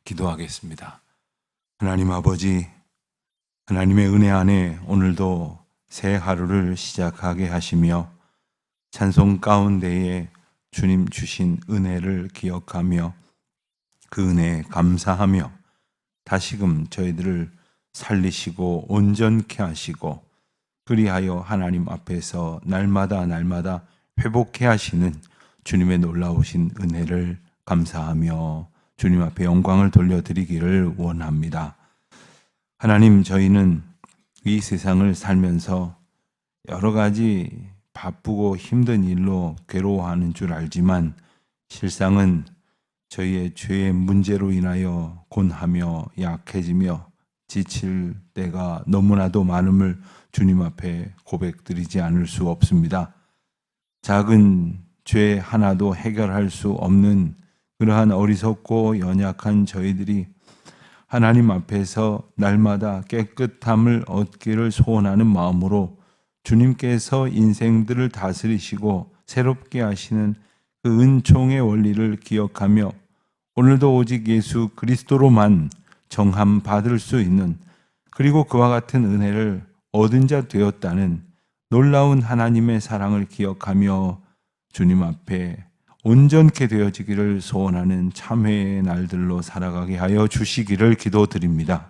기도하겠습니다. 하나님 아버지, 하나님의 은혜 안에 오늘도 새 하루를 시작하게 하시며 찬송 가운데에 주님 주신 은혜를 기억하며 그 은혜에 감사하며 다시금 저희들을 살리시고 온전케 하시고 그리하여 하나님 앞에서 날마다 회복케 하시는 주님의 놀라우신 은혜를 감사하며 주님 앞에 영광을 돌려드리기를 원합니다. 하나님, 저희는 이 세상을 살면서 여러 가지 바쁘고 힘든 일로 괴로워하는 줄 알지만 실상은 저희의 죄의 문제로 인하여 곤하며 약해지며 지칠 때가 너무나도 많음을 주님 앞에 고백드리지 않을 수 없습니다. 작은 죄 하나도 해결할 수 없는 그러한 어리석고 연약한 저희들이 하나님 앞에서 날마다 깨끗함을 얻기를 소원하는 마음으로 주님께서 인생들을 다스리시고 새롭게 하시는 그 은총의 원리를 기억하며 오늘도 오직 예수 그리스도로만 정함 받을 수 있는, 그리고 그와 같은 은혜를 얻은 자 되었다는 놀라운 하나님의 사랑을 기억하며 주님 앞에 온전케 되어지기를 소원하는 참회의 날들로 살아가게 하여 주시기를 기도드립니다.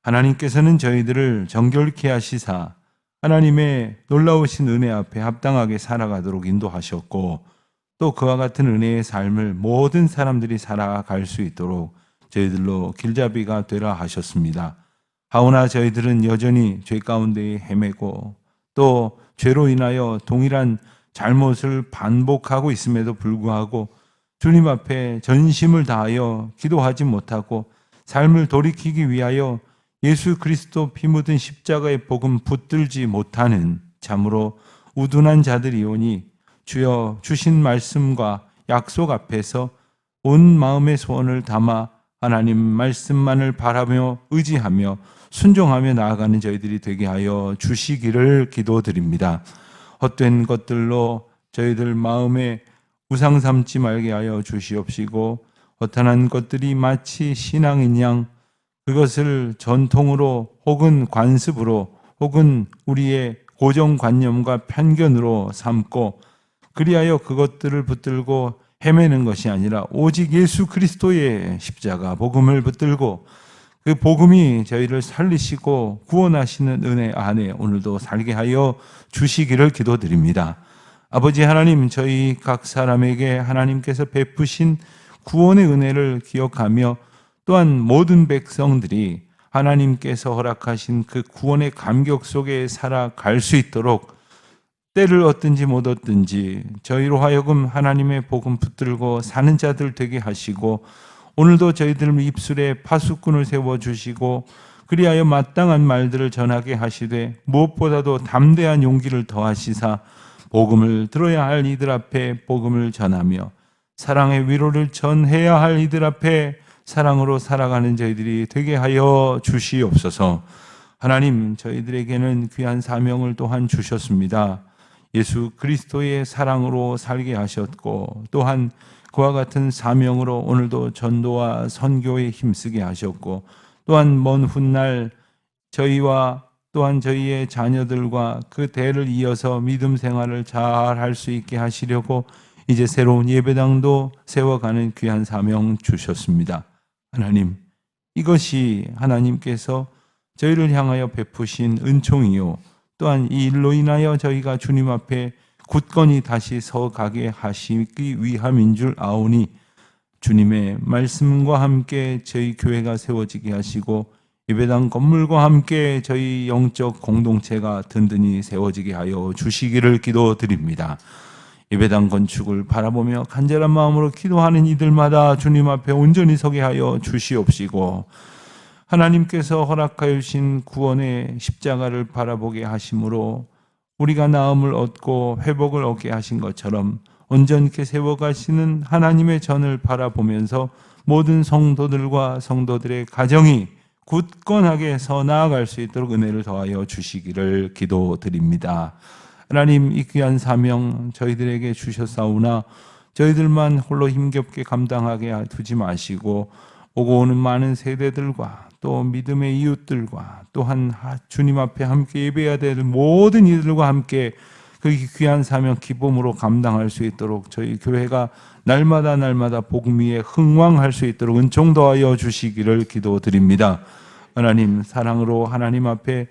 하나님께서는 저희들을 정결케 하시사 하나님의 놀라우신 은혜 앞에 합당하게 살아가도록 인도하셨고, 또 그와 같은 은혜의 삶을 모든 사람들이 살아갈 수 있도록 저희들로 길잡이가 되라 하셨습니다. 하오나 저희들은 여전히 죄 가운데 헤매고 또 죄로 인하여 동일한 잘못을 반복하고 있음에도 불구하고 주님 앞에 전심을 다하여 기도하지 못하고 삶을 돌이키기 위하여 예수 그리스도 피 묻은 십자가의 복음 붙들지 못하는 참으로 우둔한 자들이오니, 주여 주신 말씀과 약속 앞에서 온 마음의 소원을 담아 하나님 말씀만을 바라며 의지하며 순종하며 나아가는 저희들이 되게 하여 주시기를 기도드립니다. 헛된 것들로 저희들 마음에 우상 삼지 말게 하여 주시옵시고, 허탄한 것들이 마치 신앙인 양 그것을 전통으로 혹은 관습으로 혹은 우리의 고정관념과 편견으로 삼고 그리하여 그것들을 붙들고 헤매는 것이 아니라 오직 예수 그리스도의 십자가 복음을 붙들고 그 복음이 저희를 살리시고 구원하시는 은혜 안에 오늘도 살게 하여 주시기를 기도드립니다. 아버지 하나님, 저희 각 사람에게 하나님께서 베푸신 구원의 은혜를 기억하며 또한 모든 백성들이 하나님께서 허락하신 그 구원의 감격 속에 살아갈 수 있도록 때를 얻든지 못 얻든지 저희로 하여금 하나님의 복음 붙들고 사는 자들 되게 하시고, 오늘도 저희들 입술에 파수꾼을 세워주시고 그리하여 마땅한 말들을 전하게 하시되 무엇보다도 담대한 용기를 더하시사 복음을 들어야 할 이들 앞에 복음을 전하며 사랑의 위로를 전해야 할 이들 앞에 사랑으로 살아가는 저희들이 되게 하여 주시옵소서. 하나님, 저희들에게는 귀한 사명을 또한 주셨습니다. 예수 그리스도의 사랑으로 살게 하셨고 또한 그와 같은 사명으로 오늘도 전도와 선교에 힘쓰게 하셨고, 또한 먼 훗날 저희와 또한 저희의 자녀들과 그 대를 이어서 믿음 생활을 잘 할 수 있게 하시려고 이제 새로운 예배당도 세워가는 귀한 사명 주셨습니다. 하나님, 이것이 하나님께서 저희를 향하여 베푸신 은총이요 또한 이 일로 인하여 저희가 주님 앞에 굳건히 다시 서가게 하시기 위함인 줄 아오니, 주님의 말씀과 함께 저희 교회가 세워지게 하시고 예배당 건물과 함께 저희 영적 공동체가 든든히 세워지게 하여 주시기를 기도드립니다. 예배당 건축을 바라보며 간절한 마음으로 기도하는 이들마다 주님 앞에 온전히 서게 하여 주시옵시고, 하나님께서 허락하여 주신 구원의 십자가를 바라보게 하심으로 우리가 나음을 얻고 회복을 얻게 하신 것처럼 온전케 세워가시는 하나님의 전을 바라보면서 모든 성도들과 성도들의 가정이 굳건하게 서 나아갈 수 있도록 은혜를 더하여 주시기를 기도드립니다. 하나님, 이 귀한 사명 저희들에게 주셨사오나 저희들만 홀로 힘겹게 감당하게 두지 마시고 오고 오는 많은 세대들과 또 믿음의 이웃들과 또한 주님 앞에 함께 예배해야 될 모든 이들과 함께 그 귀한 사명 기쁨으로 감당할 수 있도록 저희 교회가 날마다 복음 위에 흥왕할 수 있도록 은총 더하여 주시기를 기도드립니다. 하나님, 사랑으로 하나님 앞에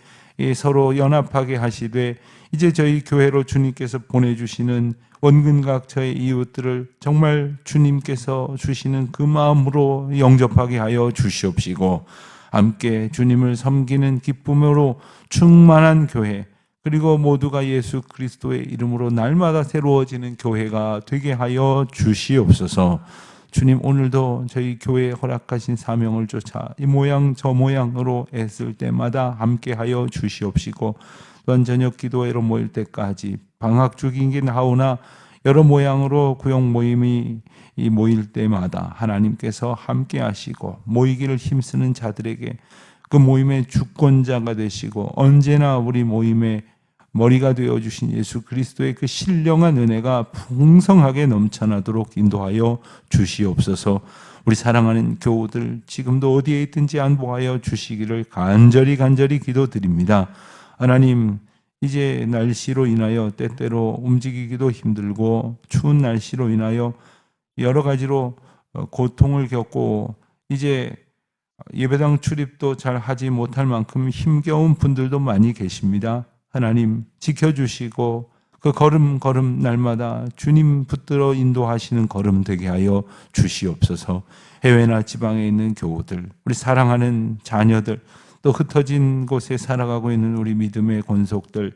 서로 연합하게 하시되 이제 저희 교회로 주님께서 보내주시는 원근각 저의 이웃들을 정말 주님께서 주시는 그 마음으로 영접하게 하여 주시옵시고, 함께 주님을 섬기는 기쁨으로 충만한 교회, 그리고 모두가 예수 그리스도의 이름으로 날마다 새로워지는 교회가 되게 하여 주시옵소서. 주님, 오늘도 저희 교회에 허락하신 사명을 쫓아 이 모양 저 모양으로 애쓸 때마다 함께 하여 주시옵시고, 또한 저녁 기도회로 모일 때까지 방학 중이긴 하오나 여러 모양으로 구역 모임이 모일 때마다 하나님께서 함께 하시고, 모이기를 힘쓰는 자들에게 그 모임의 주권자가 되시고, 언제나 우리 모임의 머리가 되어주신 예수 그리스도의 그 신령한 은혜가 풍성하게 넘쳐나도록 인도하여 주시옵소서. 우리 사랑하는 교우들 지금도 어디에 있든지 안보하여 주시기를 간절히 기도드립니다. 하나님, 이제 날씨로 인하여 때때로 움직이기도 힘들고 추운 날씨로 인하여 여러 가지로 고통을 겪고 이제 예배당 출입도 잘 하지 못할 만큼 힘겨운 분들도 많이 계십니다. 하나님, 지켜주시고 그 걸음 날마다 주님 붙들어 인도하시는 걸음 되게 하여 주시옵소서. 해외나 지방에 있는 교우들, 우리 사랑하는 자녀들, 또 흩어진 곳에 살아가고 있는 우리 믿음의 권속들,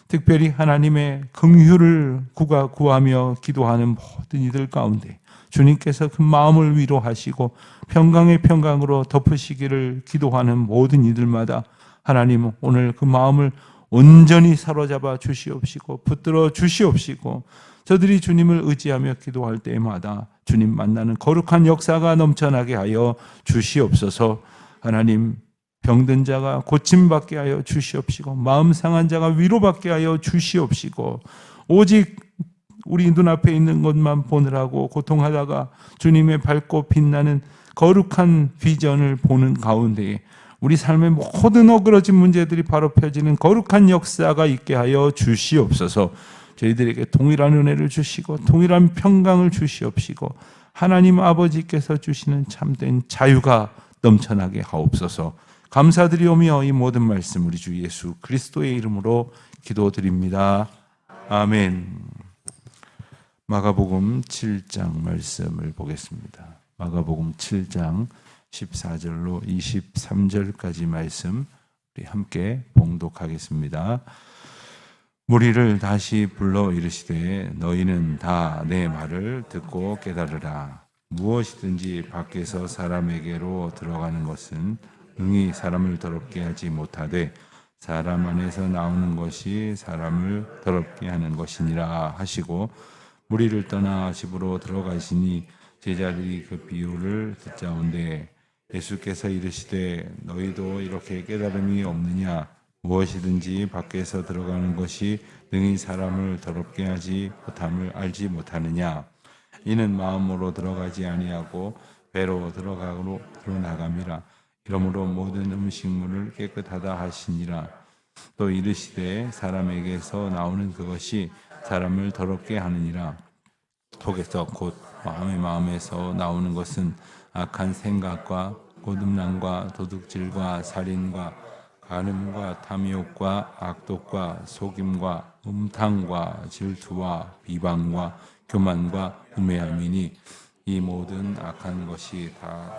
특별히 하나님의 긍휼을 구하며 기도하는 모든 이들 가운데 주님께서 그 마음을 위로하시고 평강의 평강으로 덮으시기를 기도하는 모든 이들마다 하나님, 오늘 그 마음을 온전히 사로잡아 주시옵시고 붙들어 주시옵시고, 저들이 주님을 의지하며 기도할 때마다 주님 만나는 거룩한 역사가 넘쳐나게 하여 주시옵소서. 하나님, 병든 자가 고침받게 하여 주시옵시고, 마음 상한 자가 위로받게 하여 주시옵시고, 오직 우리 눈앞에 있는 것만 보느라고 고통하다가 주님의 밝고 빛나는 거룩한 비전을 보는 가운데에 우리 삶의 모든 어그러진 문제들이 바로 펴지는 거룩한 역사가 있게 하여 주시옵소서. 저희들에게 동일한 은혜를 주시고 동일한 평강을 주시옵시고, 하나님 아버지께서 주시는 참된 자유가 넘쳐나게 하옵소서. 감사드리오며 이 모든 말씀 우리 주 예수 그리스도의 이름으로 기도드립니다. 아멘. 마가복음 7장 말씀을 보겠습니다. 마가복음 7장 14절로 23절까지 말씀 우리 함께 봉독하겠습니다. 무리를 다시 불러 이르시되 너희는 다 내 말을 듣고 깨달으라. 무엇이든지 밖에서 사람에게로 들어가는 것은 능히 사람을 더럽게 하지 못하되 사람 안에서 나오는 것이 사람을 더럽게 하는 것이니라 하시고, 무리를 떠나 집으로 들어가시니 제자들이 그 비유를 듣자온데 예수께서 이르시되 너희도 이렇게 깨달음이 없느냐? 무엇이든지 밖에서 들어가는 것이 능히 사람을 더럽게 하지 못함을 알지 못하느냐? 이는 마음으로 들어가지 아니하고 배로 들어가고 나감이라. 이러므로 모든 음식물을 깨끗하다 하시니라. 또 이르시되 사람에게서 나오는 그것이 사람을 더럽게 하느니라. 속에서 곧 마음에서 나오는 것은 악한 생각과 고듭난과 도둑질과 살인과 간음과 탐욕과 악독과 속임과 음탕과 질투와 비방과 교만과 우매함이니 이 모든 악한 것이 다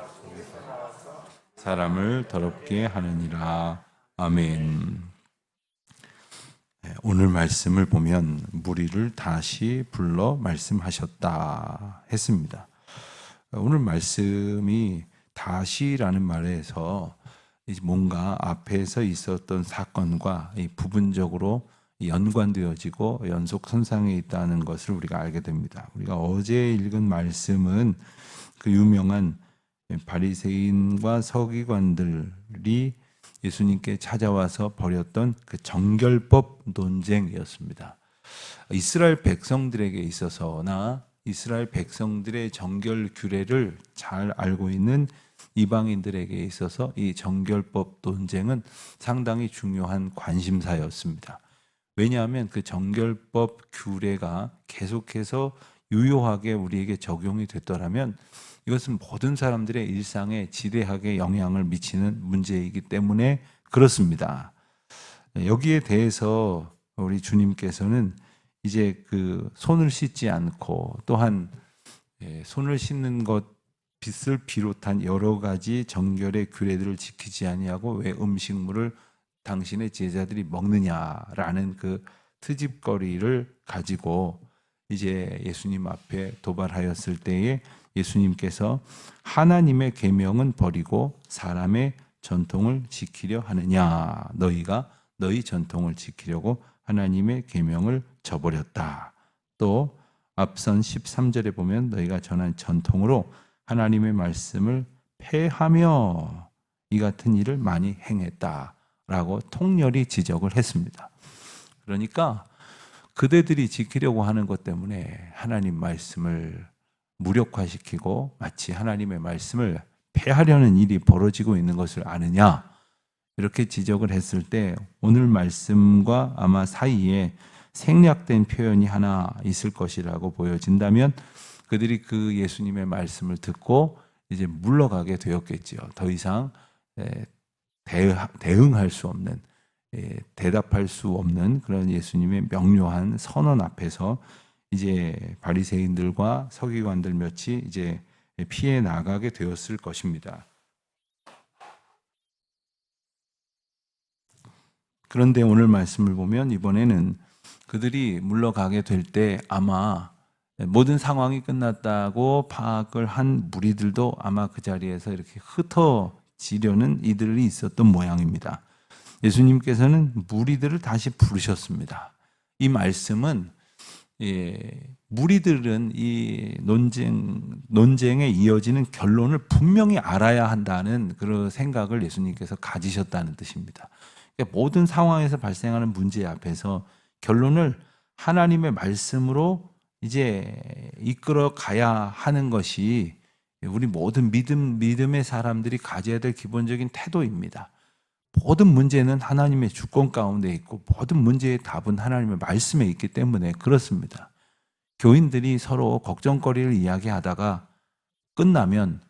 사람을 더럽게 하느니라. 아멘. 오늘 말씀을 보면 무리를 다시 불러 말씀하셨다 했습니다. 오늘 말씀이 다시라는 말에서 뭔가 앞에서 있었던 사건과 부분적으로 연관되어지고 연속선상에 있다는 것을 우리가 알게 됩니다. 우리가 어제 읽은 말씀은 그 유명한 바리새인과 서기관들이 예수님께 찾아와서 벌였던 그 정결법 논쟁이었습니다. 이스라엘 백성들에게 있어서나 이스라엘 백성들의 정결 규례를 잘 알고 있는 이방인들에게 있어서 이 정결법 논쟁은 상당히 중요한 관심사였습니다. 왜냐하면 그 정결법 규례가 계속해서 유효하게 우리에게 적용이 됐더라면 이것은 모든 사람들의 일상에 지대하게 영향을 미치는 문제이기 때문에 그렇습니다. 여기에 대해서 우리 주님께서는 이제 그 손을 씻지 않고 또한 손을 씻는 것을 비롯한 여러 가지 정결의 규례들을 지키지 아니하고 왜 음식물을 당신의 제자들이 먹느냐라는 그 트집거리를 가지고 이제 예수님 앞에 도발하였을 때에 예수님께서 하나님의 계명은 버리고 사람의 전통을 지키려 하느냐, 너희가 너희 전통을 지키려고 하나님의 계명을 저버렸다. 또 앞선 13절에 보면 너희가 전한 전통으로 하나님의 말씀을 폐하며 이 같은 일을 많이 행했다라고 통렬히 지적을 했습니다. 그러니까 그대들이 지키려고 하는 것 때문에 하나님 말씀을 무력화시키고 마치 하나님의 말씀을 폐하려는 일이 벌어지고 있는 것을 아느냐, 이렇게 지적을 했을 때 오늘 말씀과 아마 사이에 생략된 표현이 하나 있을 것이라고 보여진다면 그들이 그 예수님의 말씀을 듣고 이제 물러가게 되었겠지요. 더 이상 대응할 수 없는, 대답할 수 없는 그런 예수님의 명료한 선언 앞에서 이제 바리새인들과 서기관들 몇이 이제 피해 나가게 되었을 것입니다. 그런데 오늘 말씀을 보면 이번에는 그들이 물러가게 될 때 아마 모든 상황이 끝났다고 파악을 한 무리들도 아마 그 자리에서 이렇게 흩어지려는 이들이 있었던 모양입니다. 예수님께서는 무리들을 다시 부르셨습니다. 이 말씀은 무리들은 이 논쟁에 이어지는 결론을 분명히 알아야 한다는 그런 생각을 예수님께서 가지셨다는 뜻입니다. 그러니까 모든 상황에서 발생하는 문제 앞에서 결론을 하나님의 말씀으로 이제 이끌어 가야 하는 것이 우리 모든 믿음의 사람들이 가져야 될 기본적인 태도입니다. 모든 문제는 하나님의 주권 가운데 있고 모든 문제의 답은 하나님의 말씀에 있기 때문에 그렇습니다. 교인들이 서로 걱정거리를 이야기하다가 끝나면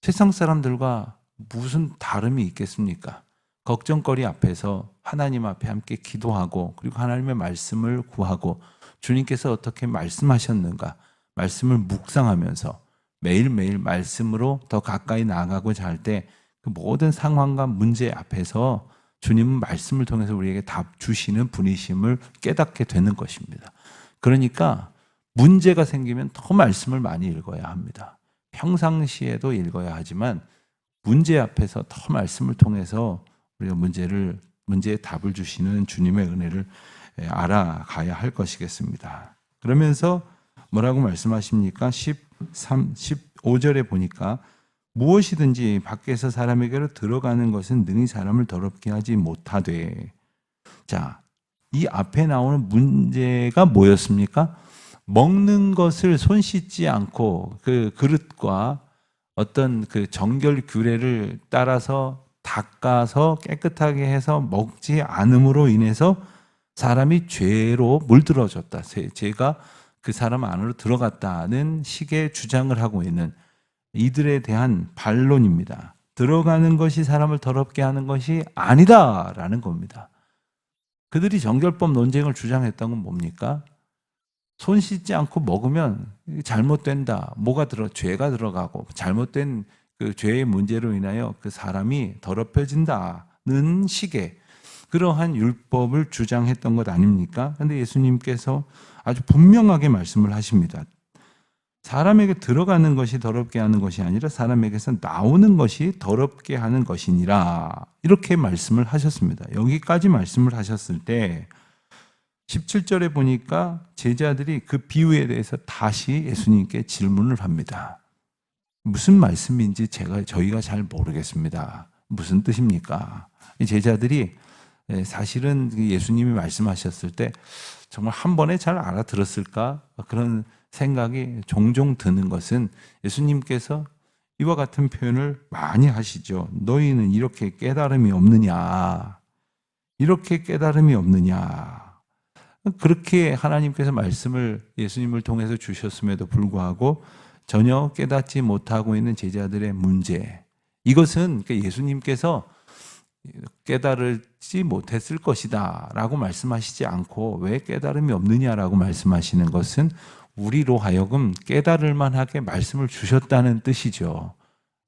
세상 사람들과 무슨 다름이 있겠습니까? 걱정거리 앞에서 하나님 앞에 함께 기도하고 그리고 하나님의 말씀을 구하고 주님께서 어떻게 말씀하셨는가 말씀을 묵상하면서 매일매일 말씀으로 더 가까이 나아가고자 할 때 그 모든 상황과 문제 앞에서 주님은 말씀을 통해서 우리에게 답 주시는 분이심을 깨닫게 되는 것입니다. 그러니까 문제가 생기면 더 말씀을 많이 읽어야 합니다. 평상시에도 읽어야 하지만 문제 앞에서 더 말씀을 통해서 우리가 문제의 답을 주시는 주님의 은혜를 알아가야 할 것이겠습니다. 그러면서 뭐라고 말씀하십니까? 15절에 보니까 무엇이든지 밖에서 사람에게로 들어가는 것은 능히 사람을 더럽게 하지 못하되. 자, 이 앞에 나오는 문제가 뭐였습니까? 먹는 것을 손 씻지 않고 그 그릇과 어떤 그 정결 규례를 따라서 닦아서 깨끗하게 해서 먹지 않음으로 인해서 사람이 죄로 물들어졌다. 죄가 그 사람 안으로 들어갔다는 식의 주장을 하고 있는 이들에 대한 반론입니다. 들어가는 것이 사람을 더럽게 하는 것이 아니다라는 겁니다. 그들이 정결법 논쟁을 주장했던 건 뭡니까? 손 씻지 않고 먹으면 잘못된다. 죄가 들어가고 잘못된 그 죄의 문제로 인하여 그 사람이 더럽혀진다는 식의 그러한 율법을 주장했던 것 아닙니까? 그런데 예수님께서 아주 분명하게 말씀을 하십니다. 사람에게 들어가는 것이 더럽게 하는 것이 아니라 사람에게서 나오는 것이 더럽게 하는 것이니라. 이렇게 말씀을 하셨습니다. 여기까지 말씀을 하셨을 때 17절에 보니까 제자들이 그 비유에 대해서 다시 예수님께 질문을 합니다. 무슨 말씀인지 저희가 잘 모르겠습니다. 무슨 뜻입니까? 이 제자들이 사실은 예수님이 말씀하셨을 때 정말 한 번에 잘 알아들었을까? 그런 생각이 종종 드는 것은 예수님께서 이와 같은 표현을 많이 하시죠. 너희는 이렇게 깨달음이 없느냐? 이렇게 깨달음이 없느냐? 그렇게 하나님께서 말씀을 예수님을 통해서 주셨음에도 불구하고 전혀 깨닫지 못하고 있는 제자들의 문제. 이것은 예수님께서 깨달지 못했을 것이다 라고 말씀하시지 않고 왜 깨달음이 없느냐라고 말씀하시는 것은 우리로 하여금 깨달을 만하게 말씀을 주셨다는 뜻이죠.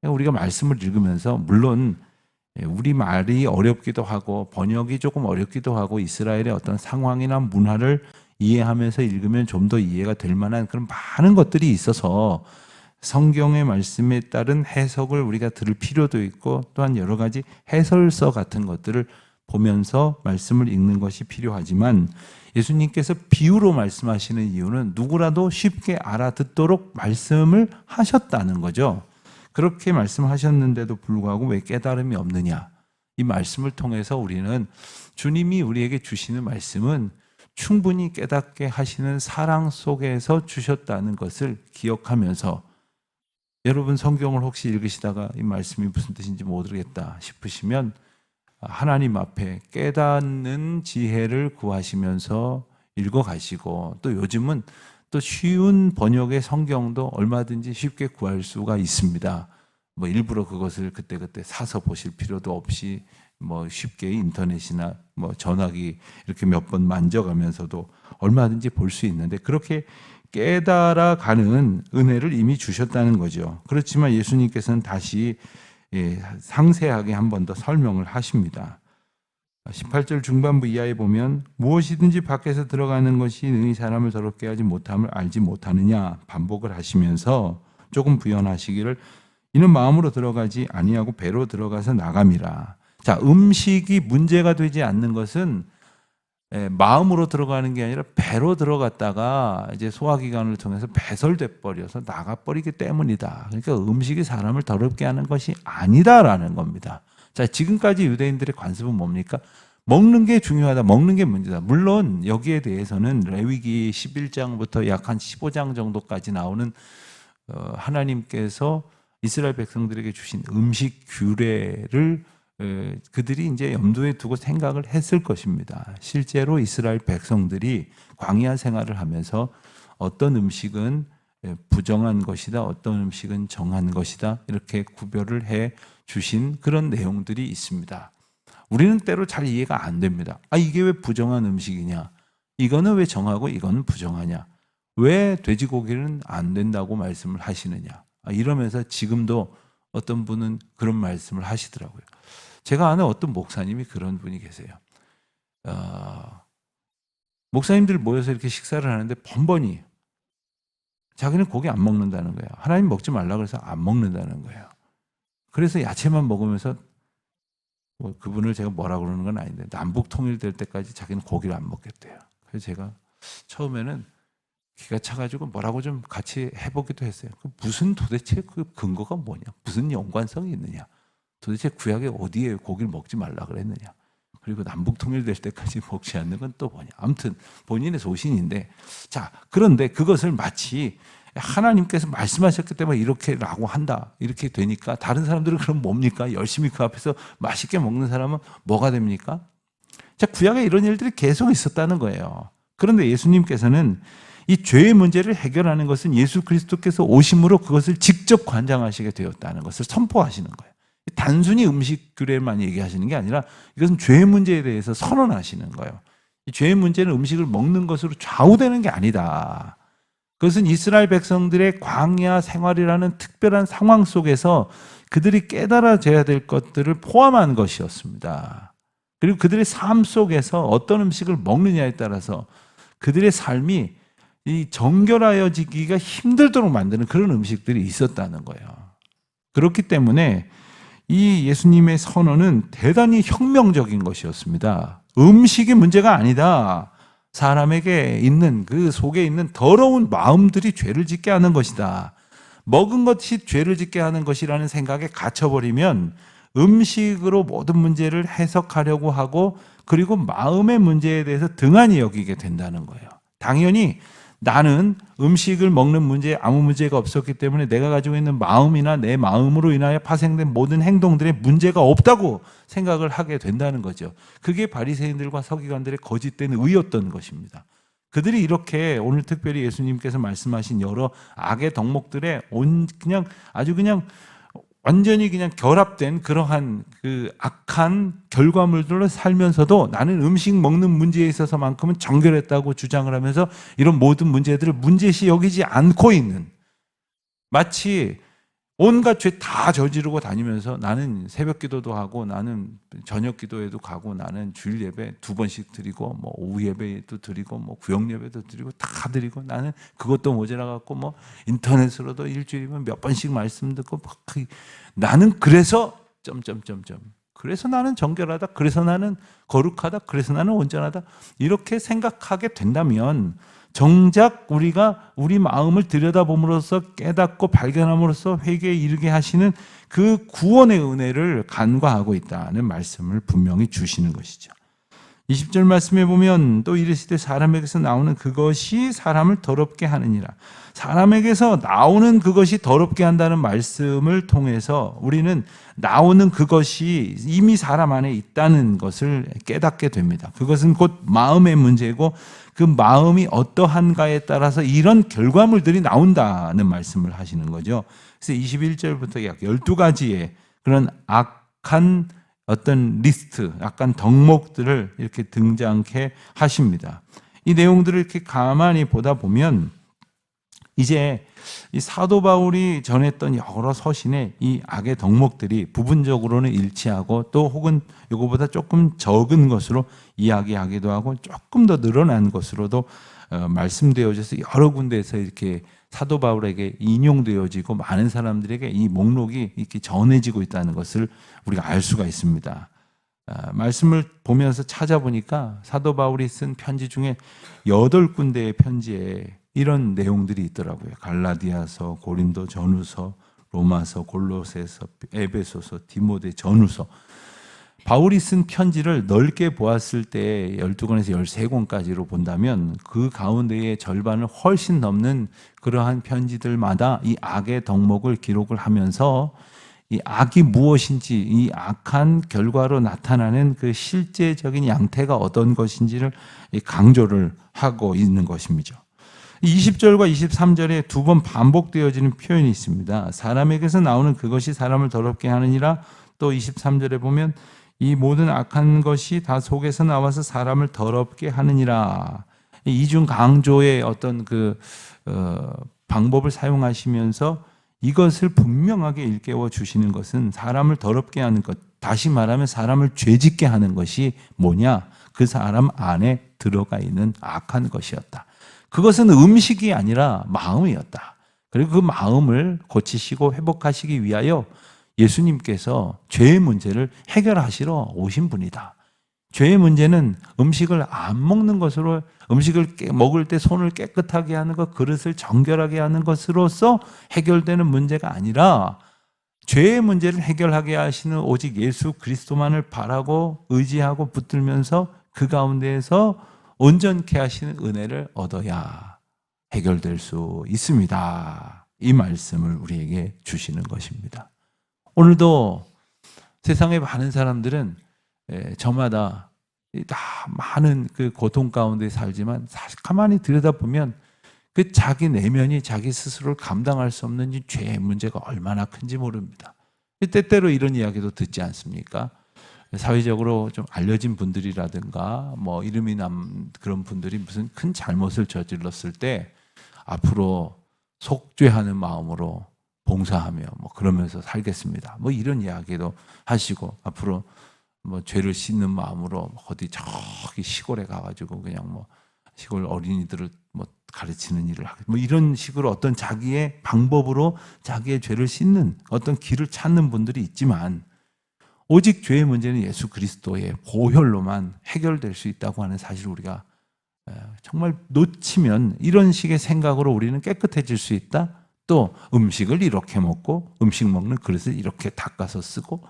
우리가 말씀을 읽으면서 물론 우리 말이 어렵기도 하고 번역이 조금 어렵기도 하고 이스라엘의 어떤 상황이나 문화를 이해하면서 읽으면 좀 더 이해가 될 만한 그런 많은 것들이 있어서 성경의 말씀에 따른 해석을 우리가 들을 필요도 있고 또한 여러 가지 해설서 같은 것들을 보면서 말씀을 읽는 것이 필요하지만 예수님께서 비유로 말씀하시는 이유는 누구라도 쉽게 알아듣도록 말씀을 하셨다는 거죠. 그렇게 말씀하셨는데도 불구하고 왜 깨달음이 없느냐? 이 말씀을 통해서 우리는 주님이 우리에게 주시는 말씀은 충분히 깨닫게 하시는 사랑 속에서 주셨다는 것을 기억하면서 여러분 성경을 혹시 읽으시다가 이 말씀이 무슨 뜻인지 모르겠다 싶으시면 하나님 앞에 깨닫는 지혜를 구하시면서 읽어가시고 또 요즘은 또 쉬운 번역의 성경도 얼마든지 쉽게 구할 수가 있습니다. 뭐 일부러 그것을 그때그때 사서 보실 필요도 없이 뭐 쉽게 인터넷이나 뭐 전화기 이렇게 몇 번 만져가면서도 얼마든지 볼 수 있는데 그렇게 깨달아가는 은혜를 이미 주셨다는 거죠. 그렇지만 예수님께서는 다시 상세하게 한 번 더 설명을 하십니다. 18절 중반부 이하에 보면 무엇이든지 밖에서 들어가는 것이 능히 사람을 더럽게 하지 못함을 알지 못하느냐 반복을 하시면서 조금 부연하시기를 이는 마음으로 들어가지 아니하고 배로 들어가서 나감이라. 자, 음식이 문제가 되지 않는 것은 마음으로 들어가는 게 아니라 배로 들어갔다가 이제 소화기관을 통해서 배설돼 버려서 나가버리기 때문이다. 그러니까 음식이 사람을 더럽게 하는 것이 아니다라는 겁니다. 자, 지금까지 유대인들의 관습은 뭡니까? 먹는 게 중요하다. 먹는 게 문제다. 물론 여기에 대해서는 레위기 11장부터 약 한 15장 정도까지 나오는 하나님께서 이스라엘 백성들에게 주신 음식 규례를 그들이 이제 염두에 두고 생각을 했을 것입니다. 실제로 이스라엘 백성들이 광야 생활을 하면서 어떤 음식은 부정한 것이다, 어떤 음식은 정한 것이다 이렇게 구별을 해 주신 그런 내용들이 있습니다. 우리는 때로 잘 이해가 안 됩니다. 이게 왜 부정한 음식이냐? 이거는 왜 정하고 이거는 부정하냐? 왜 돼지고기는 안 된다고 말씀을 하시느냐? 이러면서 지금도 어떤 분은 그런 말씀을 하시더라고요. 제가 아는 어떤 목사님이 그런 분이 계세요. 목사님들 모여서 이렇게 식사를 하는데 번번이 자기는 고기 안 먹는다는 거예요. 하나님 먹지 말라 그래서 안 먹는다는 거예요. 그래서 야채만 먹으면서 뭐 그분을 제가 뭐라 그러는 건 아닌데 남북 통일될 때까지 자기는 고기를 안 먹겠대요. 그래서 제가 처음에는 기가 차가지고 뭐라고 좀 같이 해보기도 했어요. 무슨 도대체 그 근거가 뭐냐? 무슨 연관성이 있느냐? 도대체 구약에 어디에 고기를 먹지 말라 그랬느냐? 그리고 남북 통일될 때까지 먹지 않는 건 또 뭐냐? 아무튼 본인의 소신인데, 자, 그런데 그것을 마치 하나님께서 말씀하셨기 때문에 이렇게라고 한다. 이렇게 되니까 다른 사람들은 그럼 뭡니까? 열심히 그 앞에서 맛있게 먹는 사람은 뭐가 됩니까? 자, 구약에 이런 일들이 계속 있었다는 거예요. 그런데 예수님께서는 이 죄의 문제를 해결하는 것은 예수 그리스도께서 오심으로 그것을 직접 관장하시게 되었다는 것을 선포하시는 거예요. 단순히 음식 규례만 얘기하시는 게 아니라 이것은 죄의 문제에 대해서 선언하시는 거예요. 이 죄의 문제는 음식을 먹는 것으로 좌우되는 게 아니다. 그것은 이스라엘 백성들의 광야 생활이라는 특별한 상황 속에서 그들이 깨달아져야 될 것들을 포함한 것이었습니다. 그리고 그들의 삶 속에서 어떤 음식을 먹느냐에 따라서 그들의 삶이 이 정결하여지기가 힘들도록 만드는 그런 음식들이 있었다는 거예요. 그렇기 때문에 이 예수님의 선언은 대단히 혁명적인 것이었습니다. 음식이 문제가 아니다. 사람에게 있는 그 속에 있는 더러운 마음들이 죄를 짓게 하는 것이다. 먹은 것이 죄를 짓게 하는 것이라는 생각에 갇혀버리면 음식으로 모든 문제를 해석하려고 하고 그리고 마음의 문제에 대해서 등한히 여기게 된다는 거예요. 당연히 나는 음식을 먹는 문제에 아무 문제가 없었기 때문에 내가 가지고 있는 마음이나 내 마음으로 인하여 파생된 모든 행동들에 문제가 없다고 생각을 하게 된다는 거죠. 그게 바리새인들과 서기관들의 거짓된 의였던 것입니다. 그들이 이렇게 오늘 특별히 예수님께서 말씀하신 여러 악의 덕목들에 그냥 아주 그냥 완전히 그냥 결합된 그러한 그 악한 결과물들로 살면서도 나는 음식 먹는 문제에 있어서만큼은 정결했다고 주장을 하면서 이런 모든 문제들을 문제시 여기지 않고 있는, 마치 온갖 죄 다 저지르고 다니면서 나는 새벽 기도도 하고 나는 저녁 기도에도 가고 나는 주일 예배 2번씩 드리고 뭐 오후 예배도 드리고 뭐 구역 예배도 드리고 다 드리고 나는 그것도 모자라 갖고 뭐 인터넷으로도 일주일이면 몇 번씩 말씀 듣고 나는 그래서 그래서 나는 정결하다, 그래서 나는 거룩하다, 그래서 나는 온전하다, 이렇게 생각하게 된다면 정작 우리가 우리 마음을 들여다봄으로써 깨닫고 발견함으로써 회개에 이르게 하시는 그 구원의 은혜를 간과하고 있다는 말씀을 분명히 주시는 것이죠. 20절 말씀에 보면 또 이르시되 사람에게서 나오는 그것이 사람을 더럽게 하느니라. 사람에게서 나오는 그것이 더럽게 한다는 말씀을 통해서 우리는 나오는 그것이 이미 사람 안에 있다는 것을 깨닫게 됩니다. 그것은 곧 마음의 문제고 그 마음이 어떠한가에 따라서 이런 결과물들이 나온다는 말씀을 하시는 거죠. 그래서 21절부터 약 12가지의 그런 악한 어떤 리스트, 약간 덕목들을 이렇게 등장케 하십니다. 이 내용들을 이렇게 가만히 보다 보면 이제 이 사도 바울이 전했던 여러 서신의 이 악의 덕목들이 부분적으로는 일치하고 또 혹은 이거보다 조금 적은 것으로 이야기하기도 하고 조금 더 늘어난 것으로도 말씀되어져서 여러 군데에서 이렇게 사도 바울에게 인용되어지고 많은 사람들에게 이 목록이 이렇게 전해지고 있다는 것을 우리가 알 수가 있습니다. 말씀을 보면서 찾아보니까 사도 바울이 쓴 편지 중에 8군데의 편지에 이런 내용들이 있더라고요. 갈라디아서, 고린도 전후서, 로마서, 골로새서, 에베소서, 디모데 전후서. 바울이 쓴 편지를 넓게 보았을 때 12권에서 13권까지로 본다면 그 가운데의 절반을 훨씬 넘는 그러한 편지들마다 이 악의 덕목을 기록을 하면서 이 악이 무엇인지, 이 악한 결과로 나타나는 그 실제적인 양태가 어떤 것인지를 강조를 하고 있는 것입니다. 20절과 23절에 2번 반복되어지는 표현이 있습니다. 사람에게서 나오는 그것이 사람을 더럽게 하느니라. 또 23절에 보면 이 모든 악한 것이 다 속에서 나와서 사람을 더럽게 하느니라. 이중 강조의 어떤 방법을 사용하시면서 이것을 분명하게 일깨워 주시는 것은 사람을 더럽게 하는 것, 다시 말하면 사람을 죄짓게 하는 것이 뭐냐? 그 사람 안에 들어가 있는 악한 것이었다. 그것은 음식이 아니라 마음이었다. 그리고 그 마음을 고치시고 회복하시기 위하여 예수님께서 죄의 문제를 해결하시러 오신 분이다. 죄의 문제는 음식을 안 먹는 것으로, 음식을 먹을 때 손을 깨끗하게 하는 것, 그릇을 정결하게 하는 것으로서 해결되는 문제가 아니라 죄의 문제를 해결하게 하시는 오직 예수 그리스도만을 바라고 의지하고 붙들면서 그 가운데에서 온전케 하시는 은혜를 얻어야 해결될 수 있습니다. 이 말씀을 우리에게 주시는 것입니다. 오늘도 세상의 많은 사람들은 저마다 다 많은 그 고통 가운데 살지만 사실 가만히 들여다보면 그 자기 내면이 자기 스스로를 감당할 수 없는 이 죄의 문제가 얼마나 큰지 모릅니다. 때때로 이런 이야기도 듣지 않습니까? 사회적으로 좀 알려진 분들이라든가 뭐 이름이 남 그런 분들이 무슨 큰 잘못을 저질렀을 때 앞으로 속죄하는 마음으로 봉사하며 뭐 그러면서 살겠습니다. 뭐 이런 이야기도 하시고 앞으로 뭐 죄를 씻는 마음으로 어디 저기 시골에 가가지고 그냥 뭐 시골 어린이들을 뭐 가르치는 일을 하고 뭐 이런 식으로 어떤 자기의 방법으로 자기의 죄를 씻는 어떤 길을 찾는 분들이 있지만 오직 죄의 문제는 예수 그리스도의 보혈로만 해결될 수 있다고 하는 사실을 우리가 정말 놓치면 이런 식의 생각으로 우리는 깨끗해질 수 있다. 또 음식을 이렇게 먹고 음식 먹는 그릇을 이렇게 닦아서 쓰고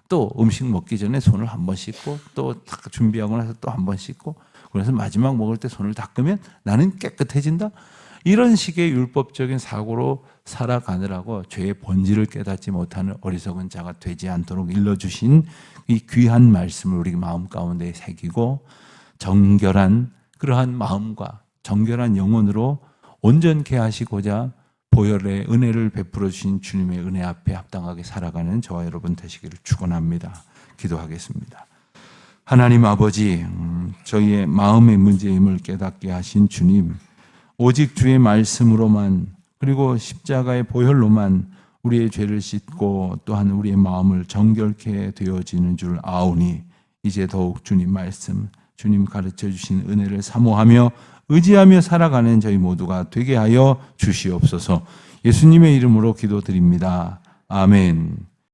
또 음식 먹기 전에 손을 한 번 씻고 또 준비하고 나서 또 한 번 씻고 그래서 마지막 먹을 때 손을 닦으면 나는 깨끗해진다. 이런 식의 율법적인 사고로 살아가느라고 죄의 본질을 깨닫지 못하는 어리석은 자가 되지 않도록 일러주신 이 귀한 말씀을 우리 마음 가운데 새기고 정결한 그러한 마음과 정결한 영혼으로 온전케 하시고자 보혈의 은혜를 베풀어 주신 주님의 은혜 앞에 합당하게 살아가는 저와 여러분 되시기를 축원합니다. 기도하겠습니다. 하나님 아버지, 저희의 마음의 문제임을 깨닫게 하신 주님, 오직 주의 말씀으로만 그리고 십자가의 보혈로만 우리의 죄를 씻고 또한 우리의 마음을 정결케 되어지는 줄 아오니 이제 더욱 주님 말씀, 주님 가르쳐 주신 은혜를 사모하며 의지하며 살아가는 저희 모두가 되게 하여 주시옵소서. 예수님의 이름으로 기도드립니다. 아멘.